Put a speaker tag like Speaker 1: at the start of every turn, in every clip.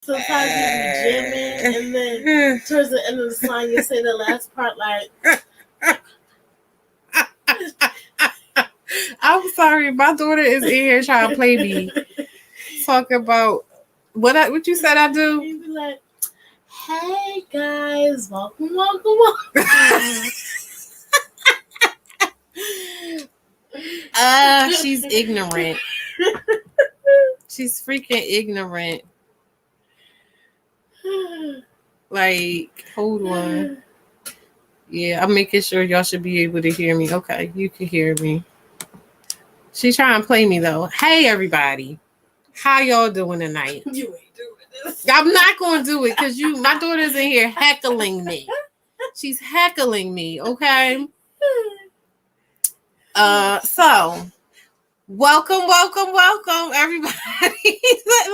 Speaker 1: Sometimes you be jamming, and then towards the end of the song, you say the last part like.
Speaker 2: I'm sorry, my daughter is in here trying to play me. Talk about what you said I do.
Speaker 1: You be like, "Hey guys, welcome."
Speaker 2: She's ignorant. She's freaking ignorant. Like, hold on. Yeah, I'm making sure y'all should be able to hear me. Okay, you can hear me. She's trying to play me though. Hey everybody, how y'all doing tonight?
Speaker 1: You ain't doing this.
Speaker 2: I'm not gonna do it because my daughter's in here heckling me. She's heckling me. Okay. So welcome, everybody.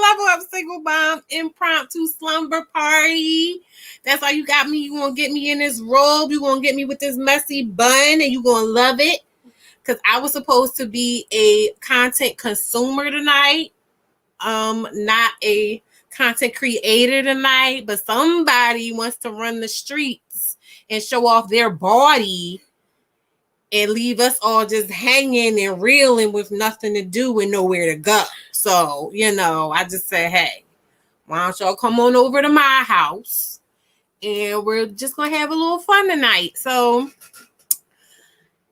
Speaker 2: Level Up Single Bomb Impromptu Slumber Party. That's how you got me. You gonna get me in this robe. You gonna get me with this messy bun, and you gonna love it. Because I was supposed to be a content consumer tonight, not a content creator tonight. But somebody wants to run the streets and show off their body and leave us all just hanging and reeling with nothing to do and nowhere to go. So, I just said, hey, why don't y'all come on over to my house and we're just going to have a little fun tonight. So,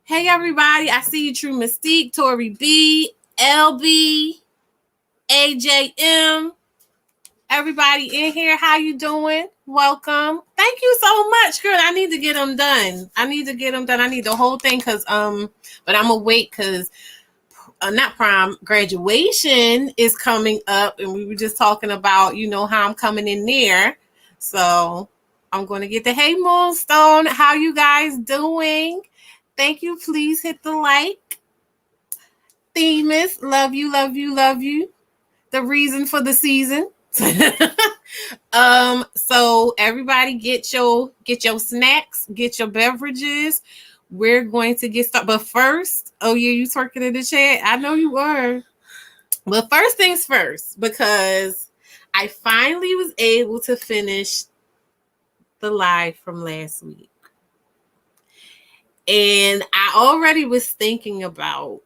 Speaker 2: hey, everybody. I see you, True Mystique, Tori B, LB, AJM. Everybody in here, how you doing? Welcome. Thank you so much, girl. I need to get them done. I need the whole thing because but I'm gonna wait because not prom, graduation is coming up, and we were just talking about how I'm coming in there. So I'm gonna get the Hey Moonstone. How you guys doing? Thank you. Please hit the like. Themis, love you, love you, love you. The reason for the season. So everybody get your snacks, get your beverages. We're going to get started. But first, oh yeah, you twerking in the chat. I know you were. But first things first, because I finally was able to finish the live from last week. And I already was thinking about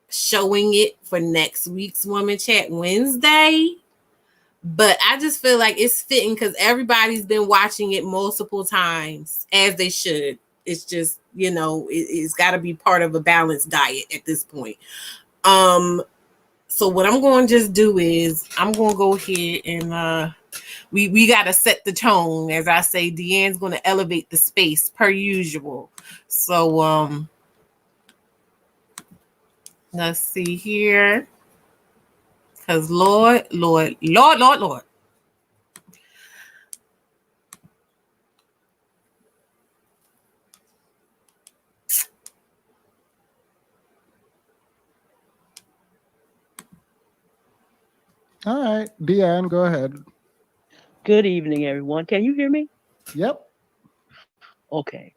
Speaker 2: showing it for next week's Woman Chat Wednesday. But I just feel like it's fitting because everybody's been watching it multiple times, as they should. It's just, it's got to be part of a balanced diet at this point. So what I'm going to just do is I'm going to go ahead and we got to set the tone. As I say, Deanne's going to elevate the space per usual. So let's see here. Because Lord.
Speaker 3: All right, Deanne, go ahead.
Speaker 4: Good evening, everyone. Can you hear me?
Speaker 3: Yep.
Speaker 4: Okay.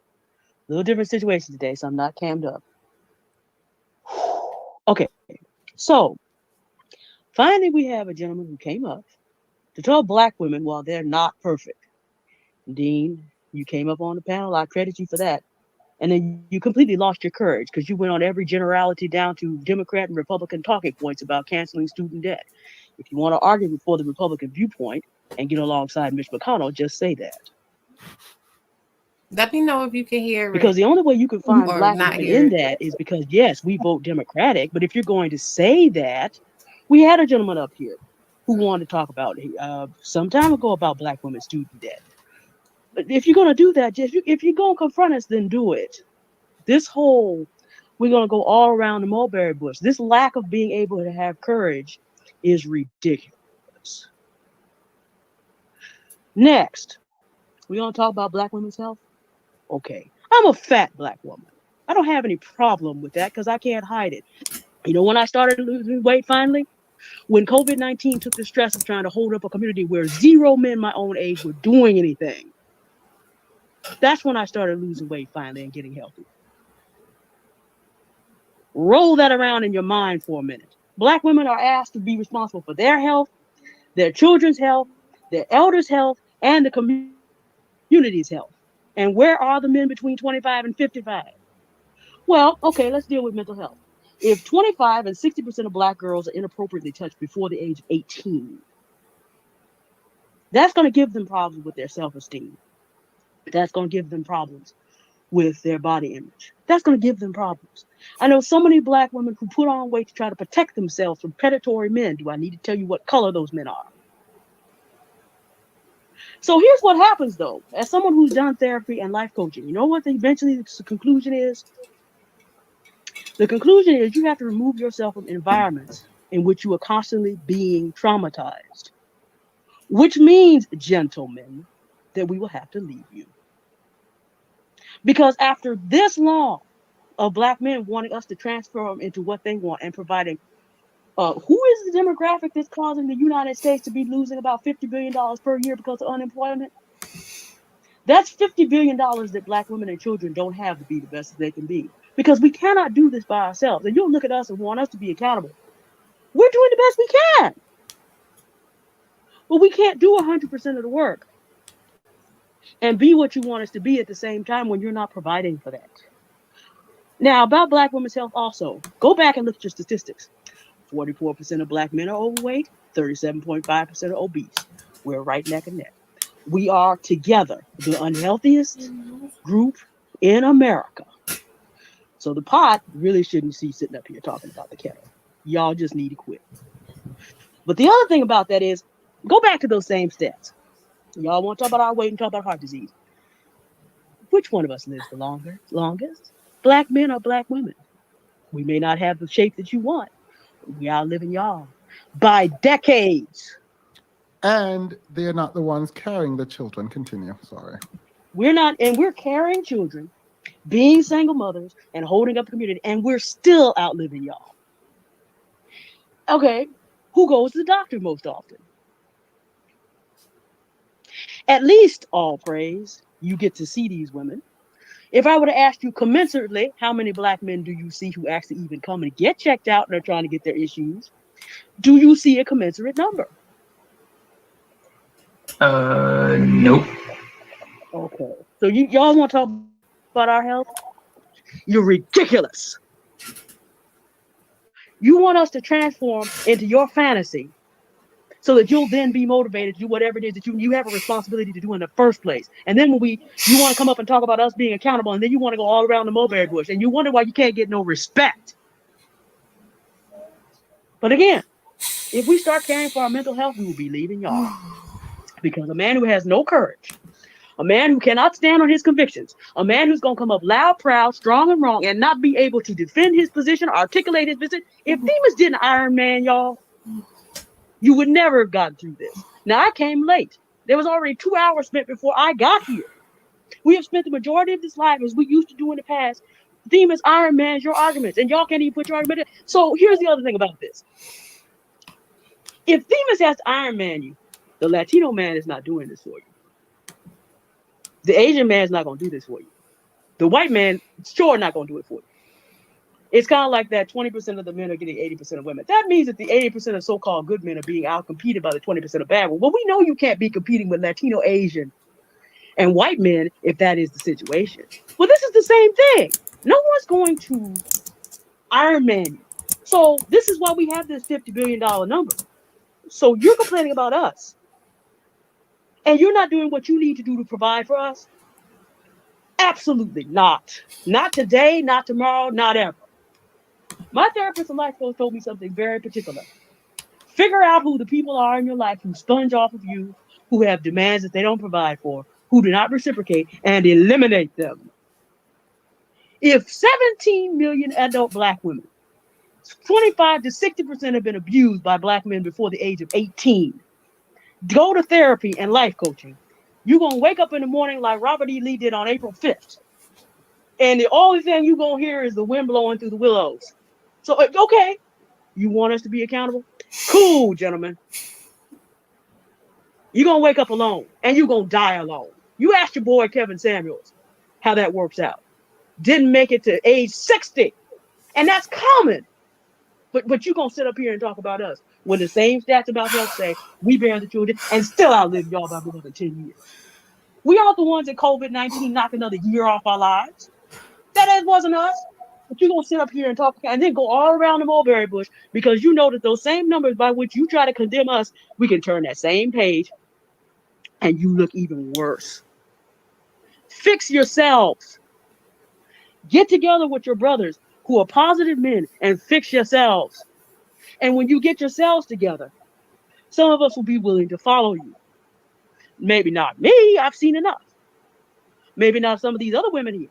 Speaker 4: A little different situation today, so I'm not cammed up. Okay. So, finally, we have a gentleman who came up to tell black women while they're not perfect. Dean, you came up on the panel. I credit you for that. And then you completely lost your courage because you went on every generality down to Democrat and Republican talking points about canceling student debt. If you want to argue before the Republican viewpoint and get alongside Mitch McConnell, just say that.
Speaker 2: Let me know if you can hear it.
Speaker 4: Because the only way you can find black women in that is because, yes, we vote Democratic. But if you're going to say that, we had a gentleman up here who wanted to talk about some time ago about black women's student debt. But if you're going to do that, if you're going to confront us, then do it. We're going to go all around the mulberry bush. This lack of being able to have courage is ridiculous. Next, we're going to talk about black women's health. Okay, I'm a fat black woman. I don't have any problem with that because I can't hide it. You know when I started losing weight finally? When COVID-19 took the stress of trying to hold up a community where 0 men my own age were doing anything. That's when I started losing weight finally and getting healthy. Roll that around in your mind for a minute. Black women are asked to be responsible for their health, their children's health, their elders' health, and the community's health. And where are the men between 25 and 55? Well, okay, let's deal with mental health. If 25 and 60% of black girls are inappropriately touched before the age of 18, that's going to give them problems with their self-esteem. That's going to give them problems with their body image. That's going to give them problems. I know so many black women who put on weight to try to protect themselves from predatory men. Do I need to tell you what color those men are? So here's what happens, though. As someone who's done therapy and life coaching, you know what eventually the conclusion is? The conclusion is you have to remove yourself from environments in which you are constantly being traumatized, which means, gentlemen, that we will have to leave you. Because after this long of black men wanting us to transform into what they want and providing, who is the demographic that's causing the United States to be losing about $50 billion per year because of unemployment? That's $50 billion that black women and children don't have to be the best that they can be. Because we cannot do this by ourselves. And you'll look at us and want us to be accountable. We're doing the best we can. But we can't do 100% of the work and be what you want us to be at the same time when you're not providing for that. Now, about black women's health also, go back and look at your statistics. 44% of black men are overweight, 37.5% are obese. We're right neck and neck. We are together the unhealthiest group in America. So the pot really shouldn't see sitting up here talking about the kettle. Y'all just need to quit. But the other thing about that is, go back to those same stats. Y'all want to talk about our weight and talk about heart disease. Which one of us lives the longest? Black men or black women? We may not have the shape that you want, but we outliving y'all by decades.
Speaker 3: And they're not the ones carrying the children. Continue. Sorry.
Speaker 4: We're not, and we're carrying children, being single mothers, and holding up the community, and we're still outliving y'all. Okay, who goes to the doctor most often? At least, all praise, you get to see these women. If I were to ask you commensurately, how many black men do you see who actually even come and get checked out and are trying to get their issues? Do you see a commensurate number?
Speaker 5: Nope.
Speaker 4: Okay. So y'all want to talk about our health? You're ridiculous. You want us to transform into your fantasy so that you'll then be motivated to do whatever it is that you have a responsibility to do in the first place. And then when you want to come up and talk about us being accountable, and then you want to go all around the mulberry bush, and you wonder why you can't get no respect. But again, if we start caring for our mental health, we will be leaving y'all. Because a man who has no courage, a man who cannot stand on his convictions, a man who's going to come up loud, proud, strong, and wrong, and not be able to defend his position, articulate his position. If Themis didn't Iron Man, y'all, you would never have gotten through this. Now, I came late. There was already 2 hours spent before I got here. We have spent the majority of this life, as we used to do in the past, Themis Iron Man's your arguments, and y'all can't even put your argument in. So here's the other thing about this. If Themis has to Iron Man you, the Latino man is not doing this for you. The Asian man is not going to do this for you. The white man, sure, not going to do it for you. It's kind of like that 20% of the men are getting 80% of women. That means that the 80% of so-called good men are being out-competed by the 20% of bad ones. Well, we know you can't be competing with Latino, Asian, and white men if that is the situation. Well, this is the same thing. No one's going to Iron Man you. So this is why we have this $50 billion number. So you're complaining about us. And you're not doing what you need to do to provide for us? Absolutely not. Not today, not tomorrow, not ever. My therapist and life coach told me something very particular. Figure out who the people are in your life who sponge off of you, who have demands that they don't provide for, who do not reciprocate, and eliminate them. If 17 million adult black women, 25 to 60% have been abused by black men before the age of 18, go to therapy and life coaching, you're going to wake up in the morning like Robert E. Lee did on April 5th. And the only thing you're going to hear is the wind blowing through the willows. So, okay, you want us to be accountable? Cool, gentlemen. You're going to wake up alone and you're going to die alone. You asked your boy Kevin Samuels how that works out. Didn't make it to age 60. And that's common. But you gonna sit up here and talk about us when the same stats about health say we bear the children and still outlive y'all by more than 10 years. We aren't the ones that COVID-19 knocked another year off our lives. That wasn't us. But you're gonna sit up here and talk and then go all around the mulberry bush because you know that those same numbers by which you try to condemn us, we can turn that same page and you look even worse. Fix yourselves. Get together with your brothers who are positive men and fix yourselves. And when you get yourselves together, some of us will be willing to follow you. Maybe not me, I've seen enough. Maybe not some of these other women here.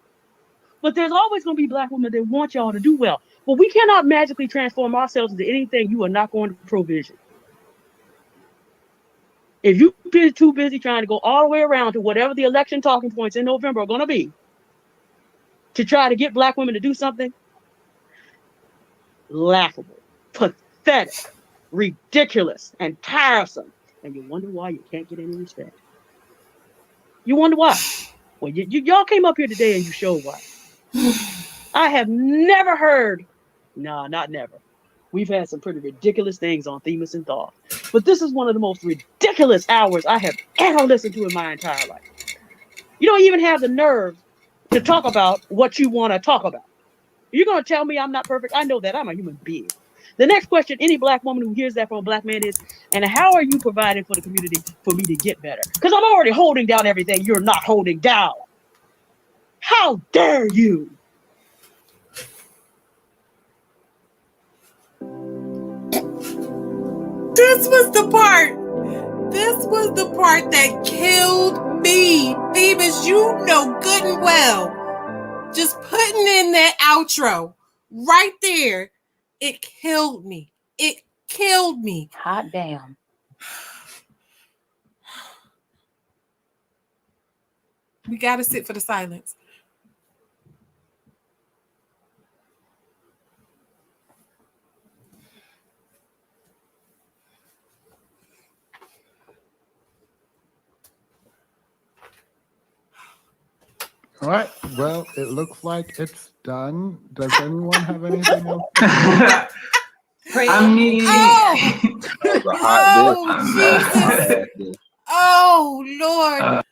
Speaker 4: But there's always going to be Black women that want y'all to do well. But we cannot magically transform ourselves into anything you are not going to provision. If you're too busy trying to go all the way around to whatever the election talking points in November are going to be to try to get Black women to do something, laughable, pathetic, ridiculous, and tiresome. And you wonder why you can't get any respect. You wonder why. Well, y'all came up here today and you showed why. I have never heard, not never. We've had some pretty ridiculous things on Themis and Thoth. But this is one of the most ridiculous hours I have ever listened to in my entire life. You don't even have the nerve to talk about what you want to talk about. You're going to tell me I'm not perfect? I know that. I'm a human being. The next question any Black woman who hears that from a Black man is, and how are you providing for the community for me to get better? Because I'm already holding down everything you're not holding down. How dare you?
Speaker 2: This was the part that killed me. Phoebus, you know good and well. Just putting in that outro right there, it killed me. It killed me.
Speaker 6: Hot damn.
Speaker 2: We got to sit for the silence.
Speaker 3: All right. Well, it looks like it's done. Does anyone have anything else?
Speaker 5: I mean,
Speaker 2: Jesus. Oh, Lord.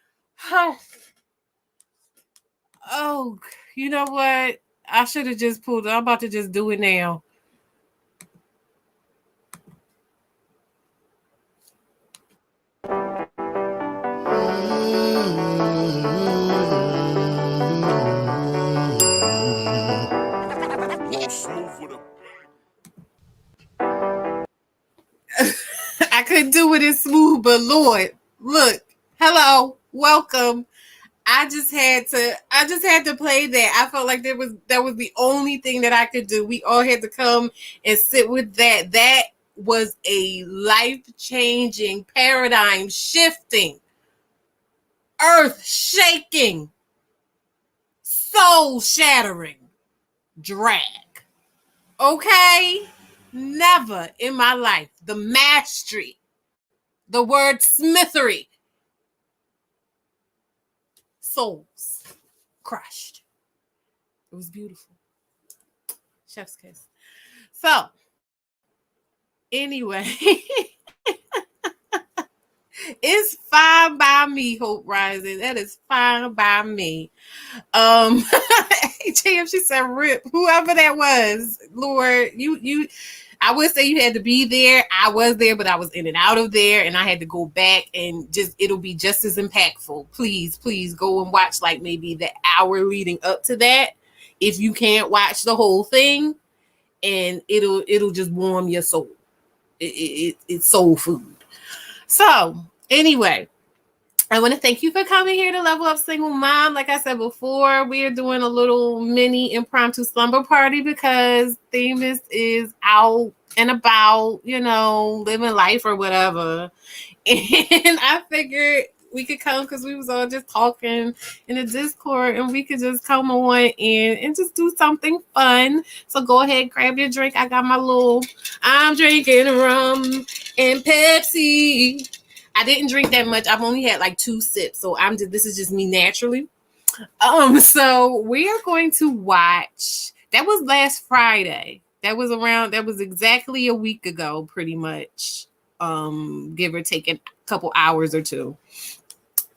Speaker 2: Oh, you know what? I should have just pulled it. I'm about to just do it now. I couldn't do it in smooth, but Lord, look, hello, welcome. I just had to play that. I felt like that was the only thing that I could do. We all had to come and sit with that. That was a life-changing, paradigm-shifting, earth-shaking, soul-shattering drag. Okay? Never in my life. The mastery, the word smithery, souls crushed. It was beautiful. Chef's kiss. So, anyway, it's fine by me, Hope Rising. That is fine by me. JM, she said, "Rip, whoever that was, Lord, you." I would say you had to be there. I was there, but I was in and out of there, and I had to go back and it'll be just as impactful. Please go and watch like maybe the hour leading up to that. If you can't watch the whole thing, and it'll just warm your soul. It's soul food. So anyway, I want to thank you for coming here to Level Up Single Mom. Like I said before, we are doing a little mini impromptu slumber party because Themis is out and about, living life or whatever. And I figured we could come because we was all just talking in the Discord and we could just come on and just do something fun. So go ahead, grab your drink. I got my I'm drinking rum and Pepsi. I didn't drink that much. I've only had like 2 sips. So this is just me naturally. So we are going to watch. That was last Friday. That was exactly a week ago, pretty much. Give or take a couple hours or two.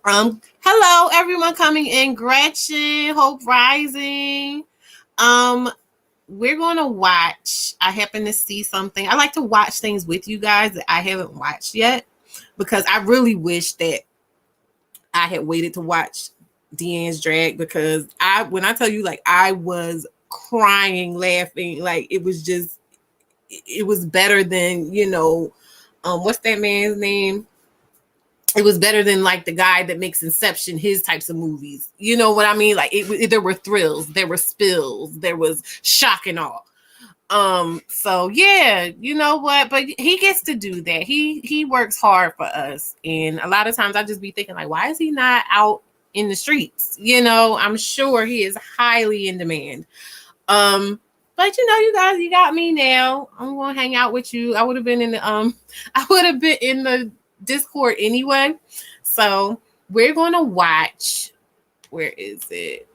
Speaker 2: Hello, everyone coming in. Gretchen, Hope Rising. We're gonna watch. I happen to see something. I like to watch things with you guys that I haven't watched yet, because I really wish that I had waited to watch Deanne's drag, because when I tell you, like, I was crying, laughing, like it was better than, what's that man's name? It was better than like the guy that makes Inception, his types of movies. You know what I mean? Like there were thrills, there were spills, there was shock and awe. So yeah, you know what? But he gets to do that. He works hard for us, and a lot of times I just be thinking, like, why is he not out in the streets? I'm sure he is highly in demand. But you guys, you got me now. I'm gonna hang out with you. I would have been in the Discord anyway. So we're gonna watch. Where is it?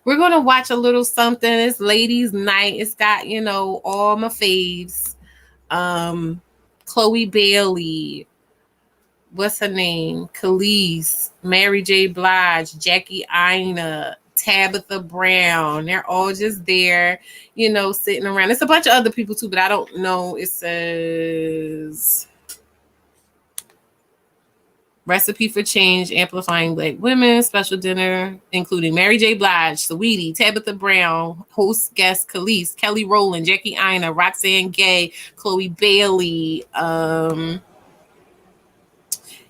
Speaker 2: We're gonna watch a little something. It's ladies' night. It's got all my faves. Chloe Bailey. What's her name? Khalees, Mary J. Blige, Jackie Aina, Tabitha Brown. They're all just there, sitting around. It's a bunch of other people too, but I don't know. It says Recipe for Change, Amplifying Black Women, special dinner, including Mary J. Blige, Saweetie, Tabitha Brown, host guest Khalees, Kelly Rowland, Jackie Aina, Roxanne Gay, Chloe Bailey,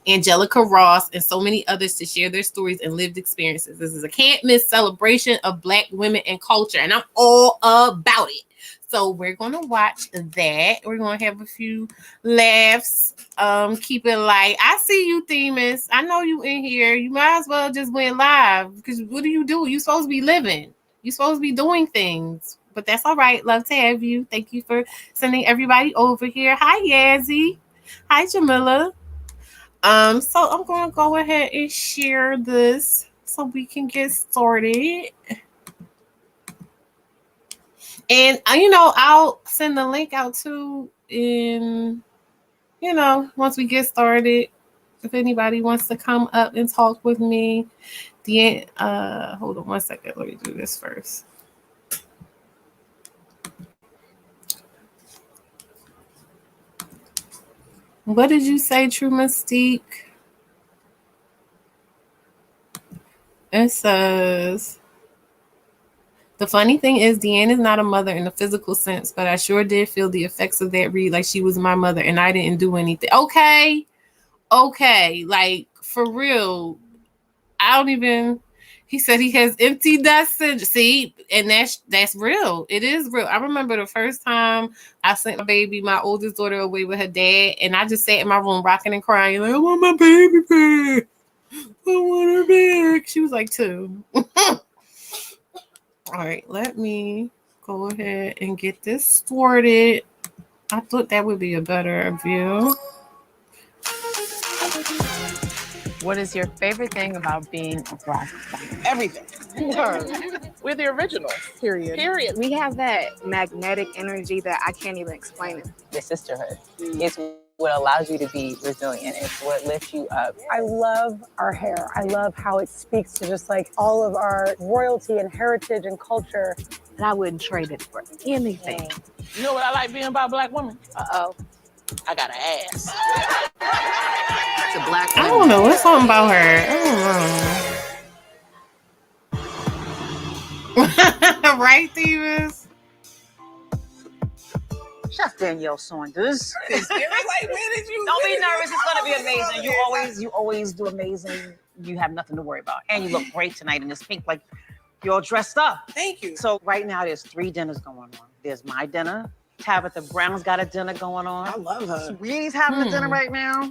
Speaker 2: Angelica Ross, and so many others to share their stories and lived experiences. This is a can't miss celebration of Black women and culture, and I'm all about it. So we're going to watch that. We're going to have a few laughs. Keep it light. I see you, Themis. I know you in here. You might as well just went live, because what do? You're supposed to be living. You're supposed to be doing things. But that's all right. Love to have you. Thank you for sending everybody over here. Hi, Yazzie. Hi, Jamila. So I'm going to go ahead and share this so we can get started. And, I'll send the link out too once we get started. If anybody wants to come up and talk with me. Hold on one second. Let me do this first. What did you say, True Mystique? It says, the funny thing is, Deanne is not a mother in the physical sense, but I sure did feel the effects of that read like she was my mother, and I didn't do anything. Okay. Like, for real. He said he has empty nest syndrome. See, and that's real. It is real. I remember the first time I sent my oldest daughter, away with her dad, and I just sat in my room rocking and crying, like, I want my baby back. I want her back. She was like 2. All right, let me go ahead and get this started. I thought that would be a better view.
Speaker 6: What is your favorite thing about being a Black woman?
Speaker 7: Everything. We're the originals. Period.
Speaker 6: We have that magnetic energy that I can't even explain it.
Speaker 8: The sisterhood. It's what allows you to be resilient. It's what lifts you up.
Speaker 9: I love our hair. I love how it speaks to just like all of our royalty and heritage and culture.
Speaker 6: And I wouldn't trade it for anything.
Speaker 7: You know what I like being about Black women?
Speaker 6: Uh-oh.
Speaker 7: I got an ass.
Speaker 6: It's a Black
Speaker 2: I
Speaker 6: woman.
Speaker 2: don't know. What's something about her? I don't know. Right, Themis?
Speaker 10: Chef Danielle Saunders.
Speaker 7: Like, where did you?
Speaker 10: Don't be nervous. It's gonna be amazing. You always do amazing. You have nothing to worry about, and you look great tonight in this pink. Like, you're all dressed up.
Speaker 7: Thank you.
Speaker 10: So right now there's 3 dinners going on. There's my dinner. Tabitha Brown's got a dinner going on.
Speaker 7: I love her.
Speaker 10: Sweetie's having a dinner right now.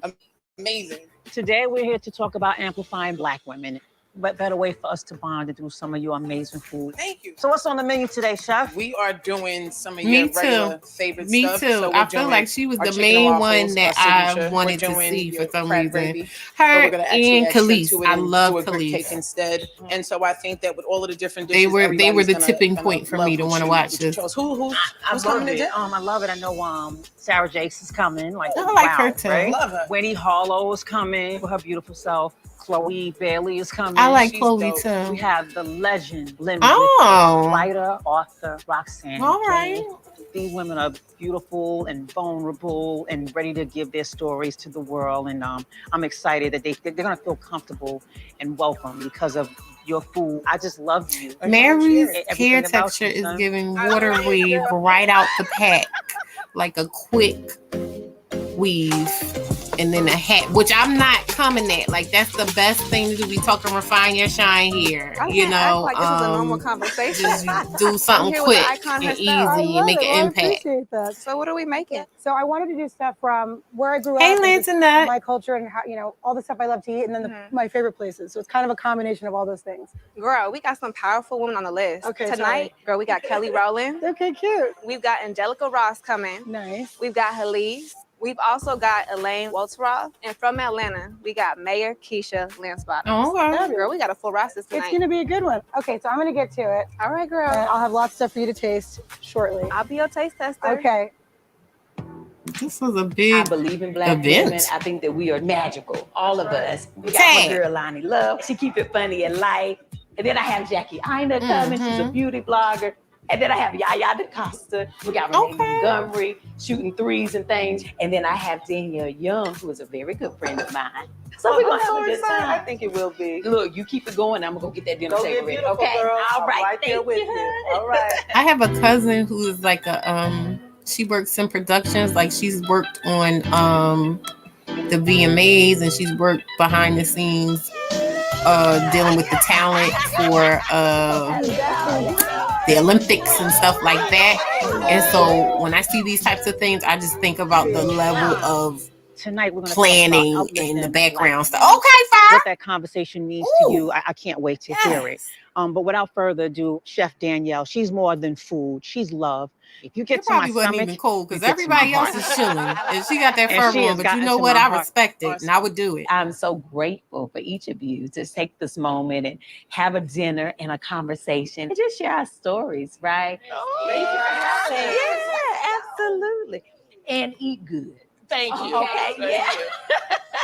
Speaker 7: Amazing.
Speaker 10: Today we're here to talk about amplifying Black women. what better way for us to bond and do some of your amazing food.
Speaker 11: Thank you.
Speaker 10: So what's on the menu today, Chef?
Speaker 11: We are doing some of
Speaker 2: Me
Speaker 11: your
Speaker 2: too.
Speaker 11: regular favorite
Speaker 2: Me
Speaker 11: stuff.
Speaker 2: too.
Speaker 11: So
Speaker 2: I feel like she was the main one that I wanted to see for some reason. Her and Khalees. I love Khalees.
Speaker 11: Instead. And so I think that with all of the different
Speaker 2: They
Speaker 11: dishes,
Speaker 2: were the tipping point for me to want to watch this.
Speaker 11: Who's
Speaker 10: I
Speaker 11: coming
Speaker 10: love it.
Speaker 11: today?
Speaker 10: I love it. I know Sarah Jakes is coming. Like,
Speaker 2: I like
Speaker 10: wow,
Speaker 2: her too.
Speaker 10: right?
Speaker 11: Love her.
Speaker 10: Wendy Harlow is coming with her beautiful self. Chloe Bailey is coming.
Speaker 2: I like
Speaker 10: She's
Speaker 2: Chloe
Speaker 10: dope.
Speaker 2: too.
Speaker 10: We have the legend, Lynn
Speaker 2: Oh.
Speaker 10: writer, author, Roxanne.
Speaker 2: All right.
Speaker 10: Jane. These women are beautiful and vulnerable and ready to give their stories to the world. And I'm excited that they're going to feel comfortable and welcome because of your food. I just love you.
Speaker 2: Mary's
Speaker 10: Everything
Speaker 2: hair
Speaker 10: about
Speaker 2: texture
Speaker 10: you,
Speaker 2: is
Speaker 10: son.
Speaker 2: giving water weave right out the pack, like a quick weave, and then a hat, which I'm not coming at. Like, that's the best thing to do. We talking refine your shine here, you know.
Speaker 12: Like this is a normal conversation.
Speaker 2: Just do something quick and easy and make an impact.
Speaker 9: I appreciate that.
Speaker 12: So what are we making?
Speaker 9: So I wanted to do stuff from where I grew
Speaker 2: Hey,
Speaker 9: up, and
Speaker 2: Lance
Speaker 9: just
Speaker 2: and Nut.
Speaker 9: my culture, and how, you know, all the stuff I love to eat, and then my favorite places. So it's kind of a combination of all those things.
Speaker 12: Girl, we got some powerful women on the list.
Speaker 9: Okay,
Speaker 12: Tonight, girl, we got Kelly Rowland.
Speaker 9: Okay, cute.
Speaker 12: We've got Angelica Ross coming.
Speaker 9: Nice.
Speaker 12: We've got Halise. We've also got Elaine Walteroff. And from Atlanta, we got Mayor Keisha Lansbottom.
Speaker 2: Oh, okay.
Speaker 12: Girl, we got a full roster tonight.
Speaker 9: It's gonna be a good one. Okay, so I'm gonna get to it.
Speaker 12: All right, girl.
Speaker 9: I'll have lots of stuff for you to taste shortly.
Speaker 12: I'll be your taste tester.
Speaker 9: Okay.
Speaker 2: This was a big
Speaker 13: I believe in black
Speaker 2: event.
Speaker 13: women. I think that we are magical, all of us. We got
Speaker 2: Tag.
Speaker 13: my girl Lonnie Love. She keep it funny and light. And then I have Jackie Ina coming. She's a beauty blogger. And then I have Yaya DaCosta. We got Renee Montgomery shooting threes and things. And then I have Danielle Young, who is a very good friend of mine. So we're gonna have a good time.
Speaker 7: I think it will be.
Speaker 13: Look, you keep it going. I'm gonna go get that dinner
Speaker 7: Go
Speaker 13: table
Speaker 7: get
Speaker 13: ready.
Speaker 7: beautiful,
Speaker 13: Okay.
Speaker 7: girl.
Speaker 13: All right.
Speaker 7: Right there
Speaker 13: Thank
Speaker 7: with you. All right.
Speaker 2: I have a cousin who is like a she works in productions. Like, she's worked on the VMAs, and she's worked behind the scenes dealing with the talent for the Olympics and stuff like that. And so when I see these types of things, I just think about the level of
Speaker 10: Tonight we're going to
Speaker 2: planning
Speaker 10: talk about
Speaker 2: and the
Speaker 10: uplifting
Speaker 2: background
Speaker 10: Black
Speaker 2: stuff.
Speaker 10: women.
Speaker 2: Okay, fine.
Speaker 10: What that conversation means to you, I can't wait to hear it. But without further ado, Chef Danielle, she's more than food. She's love. If you get
Speaker 2: It
Speaker 10: to my
Speaker 2: probably wasn't
Speaker 10: stomach,
Speaker 2: even cold
Speaker 10: you
Speaker 2: because
Speaker 10: get to my
Speaker 2: everybody else
Speaker 10: heart.
Speaker 2: is chilling, and she got that
Speaker 10: And
Speaker 2: fur
Speaker 10: she
Speaker 2: on.
Speaker 10: has
Speaker 2: But
Speaker 10: gotten
Speaker 2: you know
Speaker 10: to
Speaker 2: what?
Speaker 10: my
Speaker 2: I
Speaker 10: heart.
Speaker 2: respect it, and I would do it.
Speaker 13: I'm so grateful for each of you to take this moment and have a dinner and a conversation and just share our stories, right? Yeah, absolutely. And eat good.
Speaker 7: Thank you.
Speaker 13: Okay, yeah.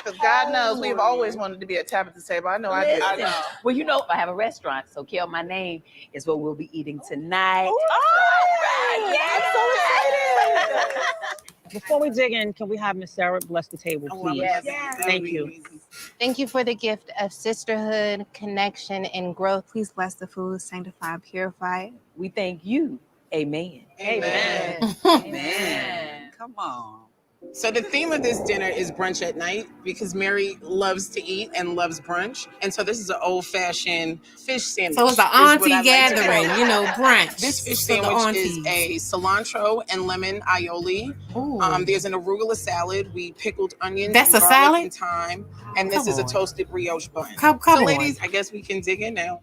Speaker 7: Because God knows we've always wanted to be at Tabitha's table. I know I do.
Speaker 13: Listen, well, you know, I have a restaurant, so Kill My Name is what we'll be eating tonight.
Speaker 10: Before we dig in, can we have Miss Sarah bless the table, please? Thank you.
Speaker 6: Thank you for the gift of sisterhood, connection, and growth. Please bless the food, sanctify, purify.
Speaker 13: We thank you. Amen.
Speaker 11: Amen.
Speaker 13: Amen.
Speaker 11: Come on. So the theme of this dinner is brunch at night because Mary loves to eat and loves brunch. And so this is an old-fashioned fish sandwich.
Speaker 2: So it's an
Speaker 11: is what I
Speaker 2: auntie
Speaker 11: like to call
Speaker 2: gathering,
Speaker 11: it.
Speaker 2: you know, brunch.
Speaker 11: This fish
Speaker 2: for the
Speaker 11: sandwich is
Speaker 2: aunties.
Speaker 11: a cilantro and lemon aioli. There's an arugula salad. We pickled onions.
Speaker 2: That's
Speaker 11: and
Speaker 2: a
Speaker 11: garlic
Speaker 2: salad?
Speaker 11: and thyme. And this
Speaker 2: Come
Speaker 11: is a
Speaker 2: on.
Speaker 11: toasted brioche bun.
Speaker 2: Come
Speaker 11: so
Speaker 2: on.
Speaker 11: ladies, I guess we can dig in now.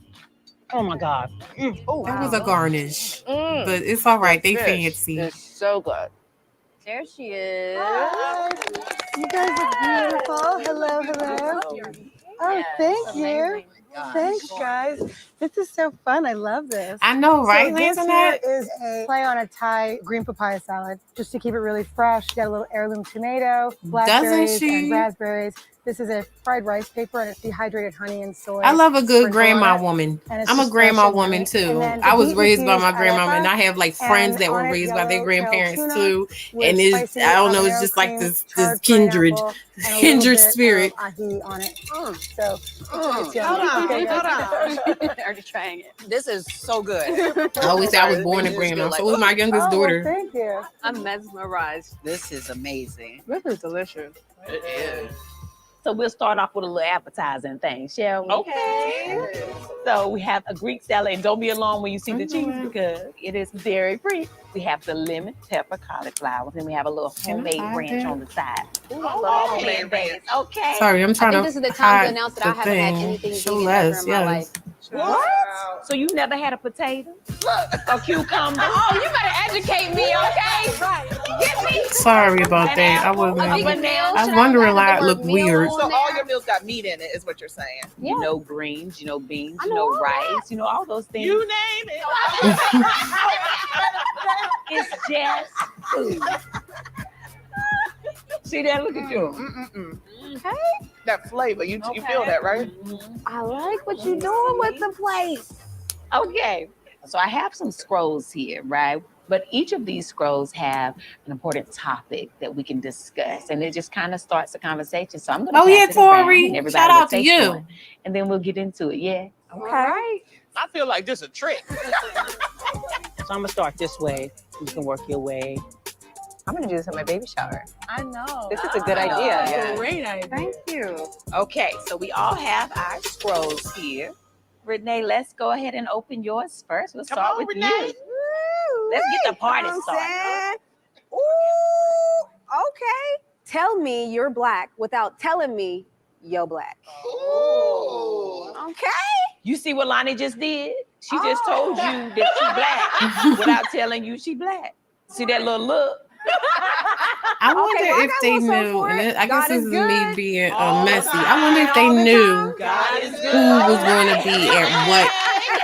Speaker 10: Oh my God.
Speaker 2: That was a garnish, but it's all right. They fancy.
Speaker 12: It's so good.
Speaker 6: There she is.
Speaker 9: Hi. You guys are beautiful. Hello, hello. Oh, thank you. Thanks, guys. This is so fun. I love this.
Speaker 2: I know, right,
Speaker 9: So this
Speaker 2: Lancelot?
Speaker 9: here is a play on a Thai green papaya salad, just to keep it really fresh. You got a little heirloom tomato, blackberries,
Speaker 2: she?
Speaker 9: and raspberries. This is a fried rice paper, and it's dehydrated honey and soy.
Speaker 2: I love a good
Speaker 9: sprinkled
Speaker 2: grandma
Speaker 9: on it.
Speaker 2: woman.
Speaker 9: And it's
Speaker 2: I'm a
Speaker 9: just
Speaker 2: grandma
Speaker 9: fresh and
Speaker 2: woman
Speaker 9: yummy.
Speaker 2: too.
Speaker 9: And then
Speaker 2: I
Speaker 9: the
Speaker 2: was
Speaker 9: beet
Speaker 2: raised by
Speaker 9: infused
Speaker 2: my grandmama, and I
Speaker 9: arepa,
Speaker 2: have like friends
Speaker 9: and
Speaker 2: that were
Speaker 9: on it
Speaker 2: raised by their
Speaker 9: yellow
Speaker 2: grandparents
Speaker 9: tuna
Speaker 2: too.
Speaker 9: with
Speaker 2: And it's,
Speaker 9: spicy
Speaker 2: I don't know, it's
Speaker 9: habanero
Speaker 2: just like
Speaker 9: cream,
Speaker 2: this
Speaker 9: charred
Speaker 2: kindred,
Speaker 9: pineapple, and a little
Speaker 2: kindred
Speaker 9: bit
Speaker 2: spirit.
Speaker 9: of ají on it. So it's
Speaker 12: Hold
Speaker 9: yummy.
Speaker 12: on,
Speaker 9: Okay,
Speaker 12: hold
Speaker 9: guys.
Speaker 12: on.
Speaker 6: Already trying it.
Speaker 12: This is so good.
Speaker 2: I always say I was born a grandma. So was my youngest
Speaker 9: Oh, well,
Speaker 2: daughter.
Speaker 9: thank you.
Speaker 6: I'm mesmerized.
Speaker 12: This is amazing.
Speaker 6: This is delicious.
Speaker 11: It is.
Speaker 13: So we'll start off with a little appetizing thing, shall we?
Speaker 7: Okay.
Speaker 13: So we have a Greek salad, and don't be alarmed when you see the cheese because it is dairy-free. We have the lemon, pepper, cauliflower, and we have a little homemade ranch on the side.
Speaker 7: Homemade ranch.
Speaker 13: Okay.
Speaker 2: Sorry, I'm trying to
Speaker 6: this is the time to
Speaker 2: hide
Speaker 6: announce that
Speaker 2: the
Speaker 6: I haven't had
Speaker 2: thing.
Speaker 6: anything
Speaker 2: Show
Speaker 6: vegan
Speaker 2: less,
Speaker 6: ever in my life.
Speaker 13: What? So you never had a potato? A cucumber?
Speaker 6: Oh, you better educate me, okay? Right. Get me.
Speaker 2: Sorry about that. I wasn't. I was wondering why it looked weird.
Speaker 7: So all your meals got meat in it, is what you're saying.
Speaker 13: You know greens, you know beans, you know rice, you know all those things.
Speaker 7: You name it.
Speaker 13: It's just food. See that? Look at you.
Speaker 7: Okay. That flavor, you feel that, right?
Speaker 6: I like what you're doing with the plate.
Speaker 13: Okay. So I have some scrolls here, right? But each of these scrolls have an important topic that we can discuss, and it just kind of starts a conversation. So I'm going to pass it around, and everybody
Speaker 2: Shout
Speaker 13: will
Speaker 2: out to
Speaker 13: take
Speaker 2: you.
Speaker 13: one, and then we'll get into it. Yeah.
Speaker 6: Okay. Right.
Speaker 7: I feel like this is a trick.
Speaker 13: So I'm gonna start this way. You can work your way.
Speaker 8: I'm gonna do this at my baby shower.
Speaker 6: I know.
Speaker 8: This is a good idea.
Speaker 13: Yeah.
Speaker 6: Great idea.
Speaker 8: Thank you.
Speaker 13: Okay, so we all have our scrolls here. Renee, let's go ahead and open yours first. We'll start with
Speaker 7: Renee.
Speaker 13: you. Let's get the party started.
Speaker 12: Ooh, okay. Tell me you're black without telling me you're black.
Speaker 7: Ooh.
Speaker 12: Okay.
Speaker 13: You see what Lonnie just did? She just told you that she black without telling you she black. See that little look?
Speaker 2: I wonder if they knew, and I guess this is me being messy. I wonder if they knew who was going to be at what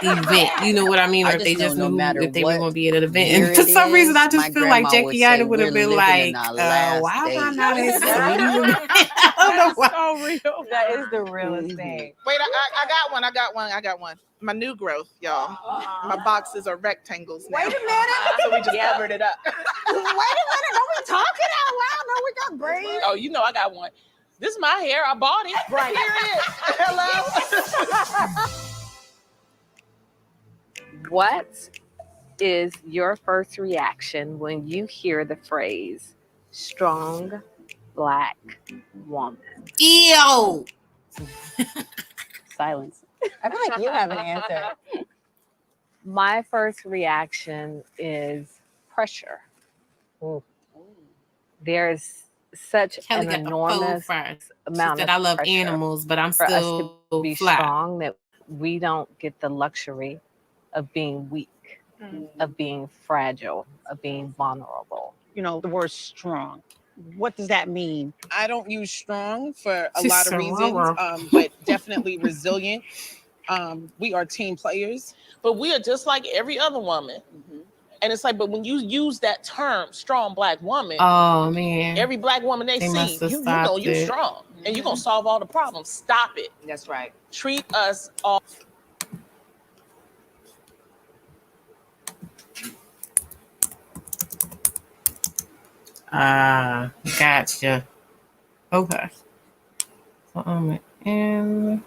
Speaker 2: event. You know what I mean? Or if they just knew if they were going to be at an event. And for some reason, I just feel like Jackie Ida would have been like, why am I not in I don't know why.
Speaker 8: So real. That is the realest thing.
Speaker 7: Wait, I got one. My new growth, y'all. My boxes are rectangles now.
Speaker 12: Wait a minute.
Speaker 7: So we just covered it up.
Speaker 12: Wait a minute. Don't be talking out loud. No, we got braids.
Speaker 11: Oh, you know I got one. This is my hair. I bought it.
Speaker 7: Right. Here it is. Hello.
Speaker 14: What is your first reaction when you hear the phrase strong black woman?
Speaker 2: Ew.
Speaker 14: Silence.
Speaker 8: I feel like you have an answer.
Speaker 14: My first reaction is pressure. There's such
Speaker 2: Kelly
Speaker 14: an
Speaker 2: got the
Speaker 14: enormous
Speaker 2: first.
Speaker 14: amount
Speaker 2: She said,
Speaker 14: of
Speaker 2: I love
Speaker 14: pressure
Speaker 2: animals, but I'm
Speaker 14: for us
Speaker 2: still
Speaker 14: to be
Speaker 2: flat.
Speaker 14: strong that we don't get the luxury of being weak, of being fragile, of being vulnerable.
Speaker 10: You know, the word strong. What does that mean?
Speaker 11: I don't use strong for a
Speaker 2: She's
Speaker 11: lot of
Speaker 2: so
Speaker 11: reasons,
Speaker 2: wrong.
Speaker 11: but definitely resilient. We are team players, but we are just like every other woman. And it's like, but when you use that term, strong black woman,
Speaker 2: Oh, man.
Speaker 11: every black woman they
Speaker 2: must
Speaker 11: see,
Speaker 2: have
Speaker 11: you know
Speaker 2: stopped
Speaker 11: you
Speaker 2: it.
Speaker 11: strong and you're going to solve all the problems. Stop it.
Speaker 13: That's right.
Speaker 11: Treat us all.
Speaker 2: Gotcha. Okay. So I'm in